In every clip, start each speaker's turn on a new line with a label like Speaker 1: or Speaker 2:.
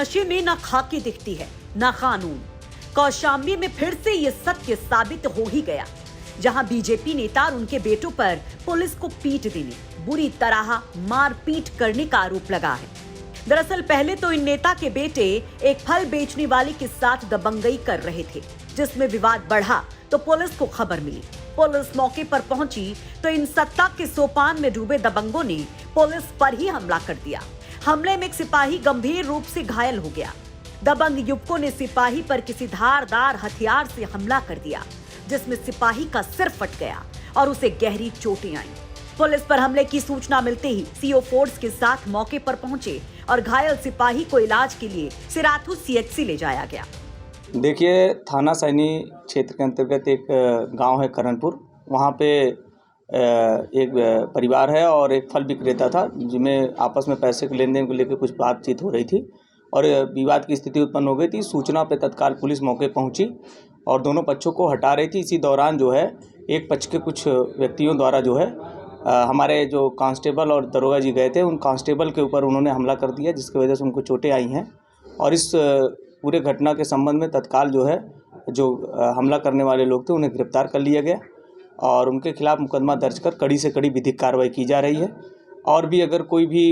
Speaker 1: नशे में ना खाकी दिखती है ना कानून। कौशाम्बी में फिर से ये सत्य साबित हो ही गया, जहां बीजेपी नेता और उनके बेटों पर पुलिस को पीट देने, बुरी तरह मारपीट करने का आरोप लगा है। दरअसल पहले तो इन नेता के बेटे एक फल बेचने वाली के साथ दबंगई कर रहे थे, जिसमें विवाद बढ़ा तो पुलिस को खबर मिली। पुलिस मौके पर पहुंची तो इन सत्ता के सोपान में डूबे दबंगों ने पुलिस पर ही हमला कर दिया। हमले में एक सिपाही गंभीर रूप से घायल हो गया। दबंग युवकों ने सिपाही पर किसी धारदार हथियार से हमला कर दिया, जिसमें सिपाही का सिर फट गया और उसे गहरी चोटें आईं। पुलिस पर हमले की सूचना मिलते ही सीओ फोर्स के साथ मौके पर पहुंचे और घायल सिपाही को इलाज के लिए सिराथू सीएचसी ले जाया गया।
Speaker 2: देखिए, थाना सैनी क्षेत्र के अंतर्गत एक गांव है करणपुर। वहां पे एक परिवार है और एक फल विक्रेता था, जिनमें आपस में पैसे के लेन देन को लेकर कुछ बातचीत हो रही थी और विवाद की स्थिति उत्पन्न हो गई थी। सूचना पे तत्काल पुलिस मौके पहुंची और दोनों पक्षों को हटा रही थी। इसी दौरान जो है एक पक्ष के कुछ व्यक्तियों द्वारा जो है हमारे जो कांस्टेबल और दरोगा जी गए थे, उन कांस्टेबल के ऊपर उन्होंने हमला कर दिया, जिसकी वजह से उनको चोटें आई हैं। और इस पूरे घटना के संबंध में तत्काल जो है जो हमला करने वाले लोग थे उन्हें गिरफ्तार कर लिया गया और उनके खिलाफ मुकदमा दर्ज कर कड़ी से कड़ी विधिक कार्रवाई की जा रही है। और भी अगर कोई भी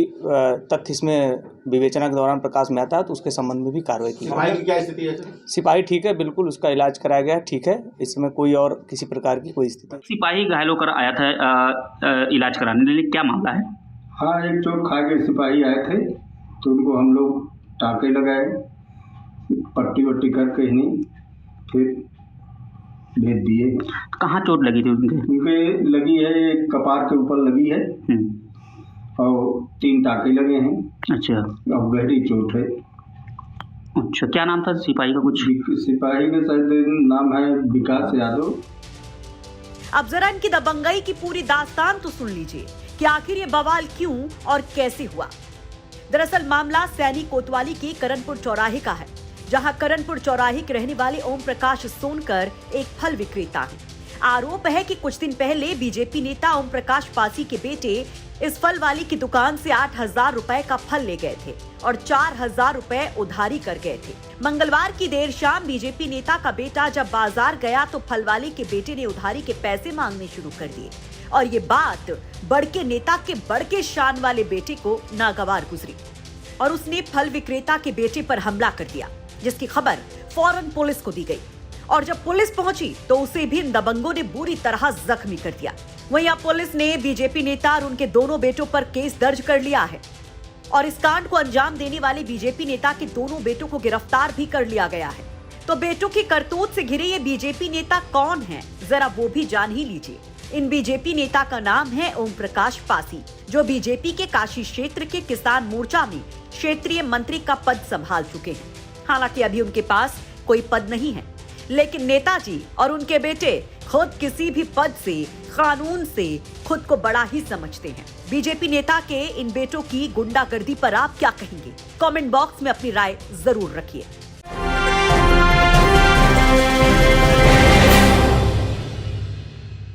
Speaker 2: तथ्य इसमें विवेचना के दौरान प्रकाश में आता है तो उसके संबंध में भी कार्रवाई की जाएगी।
Speaker 3: सिपाही की क्या स्थिति है?
Speaker 2: सिपाही ठीक है, बिल्कुल उसका इलाज कराया गया, ठीक है। इस समय कोई और किसी प्रकार की कोई स्थिति।
Speaker 4: सिपाही घायल होकर आया था इलाज कराने के लिए, क्या मामला है?
Speaker 3: हाँ, एक चोट खा के सिपाही आए थे तो उनको हम लोग टाँके लगाए, पट्टी वट्टी करके ही फिर भेज दिए।
Speaker 4: कहाँ चोट लगी थी
Speaker 3: उनके लगी है, एक कपार के ऊपर लगी है और 3 टाँके लगे हैं।
Speaker 4: अच्छा,
Speaker 3: और गहरी चोट है।
Speaker 4: अच्छा, क्या नाम था सिपाही का? कुछ
Speaker 3: सिपाही का शायद नाम है विकास यादव।
Speaker 1: अब जरा इनकी दबंगई की पूरी दास्तान तो सुन लीजिए कि आखिर ये बवाल क्यों और कैसे हुआ। दरअसल मामला सैनी कोतवाली के करणपुर चौराहे का है, जहां करणपुर चौराहे के रहने वाले ओम प्रकाश सोनकर एक फल विक्रेता है। आरोप है कि कुछ दिन पहले बीजेपी नेता ओम प्रकाश पासी के बेटे इस फल वाली की दुकान से 8,000 रुपए का फल ले गए थे और 4,000 रुपए उधारी कर गए थे। मंगलवार की देर शाम बीजेपी नेता का बेटा जब बाजार गया तो फल वाले के बेटे ने उधारी के पैसे मांगने शुरू कर दिए और ये बात बड़के नेता के बड़के शान वाले बेटे को नागवार गुजरी और उसने फल विक्रेता के बेटे पर हमला कर दिया, जिसकी खबर फौरन पुलिस को दी गई। और जब पुलिस पहुंची तो उसे भी इन दबंगों ने बुरी तरह जख्मी कर दिया। वहीं अब पुलिस ने बीजेपी नेता और उनके दोनों बेटों पर केस दर्ज कर लिया है और इस कांड को अंजाम देने वाले बीजेपी नेता के दोनों बेटों को गिरफ्तार भी कर लिया गया है। तो बेटों की करतूत से घिरे ये बीजेपी नेता कौन है, जरा वो भी जान ही लीजिए। इन बीजेपी नेता का नाम है ओम प्रकाश पासी, जो बीजेपी के काशी क्षेत्र के किसान मोर्चा में क्षेत्रीय मंत्री का पद संभाल चुके हैं। हालांकि अभी उनके पास कोई पद नहीं है, लेकिन नेताजी और उनके बेटे खुद किसी भी पद से, कानून से खुद को बड़ा ही समझते हैं। बीजेपी नेता के इन बेटों की गुंडागर्दी पर आप क्या कहेंगे? कमेंट बॉक्स में अपनी राय जरूर रखिए।